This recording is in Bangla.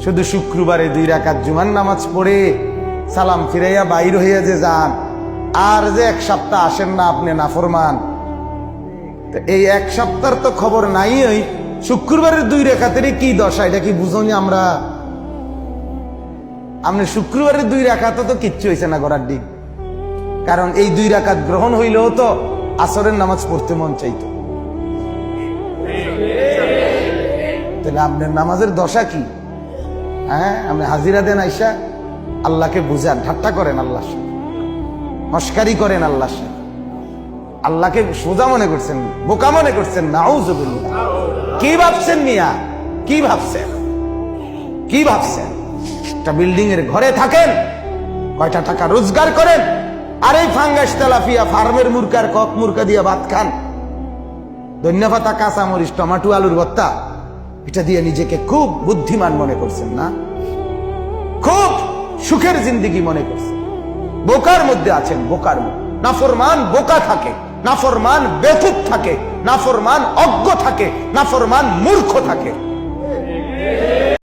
শুধু শুক্রবারে 2 রাকাত জুমার নামাজ পড়ে সালাম ফিরাইয়া বাইর হইয়া যে যান, আর যে 1 সপ্তাহ আসেন না আপনি নাফরমান। এই 1 সপ্তাহের তো খবর নাই। ওই শুক্রবারের 2 রাকাতেরই কি দশা, এটা কি বুঝনি আমরা? আপনি শুক্রবারের 2 রাকাত তো কিচ্ছু হয়েছে না গড়ার দিক, কারণ এই 2 রাকাত গ্রহণ হইলেও তো আসরের নামাজ পড়তে মন চাইতো। তাহলে আপনার নামাজের দশা কি? হ্যাঁ, আপনি হাজিরা দেন আইসা আল্লাহকে বুঝান, ঠাট্টা করেন আল্লাহর সাথে, মস্কারি করেন আল্লাহর সাথে, আল্লাহকে সোজা মনে করছেন, বোকা মনে করছেন। নাউযুবিল্লাহ। কি ভাবছেন মিয়া? কি ভাবছেন? কি ভাবছেন? একটা বিল্ডিং এর ঘরে থাকেন, কয়টা টাকা রোজগার করেন, আর এই ফাঙ্গাস তেলাপিয়া ফার্মের মুরকার কক মুরকা দিয়ে ভাত খান, ধন্যপাতা, কাঁচামরিচ, টমাটো, আলুর ভর্তা, এটা দিয়ে নিজেকে খুব বুদ্ধিমান মনে করছেন না? খুব সুখের জিন্দেগি মনে করছেন। বোকার মধ্যে আছেন, বোকার মধ্যে। নাফরমান বোকা থাকে, নাফরমান বেকুব থাকে, নাফরমান অজ্ঞ থাকে, নাফরমান মূর্খ থাকে।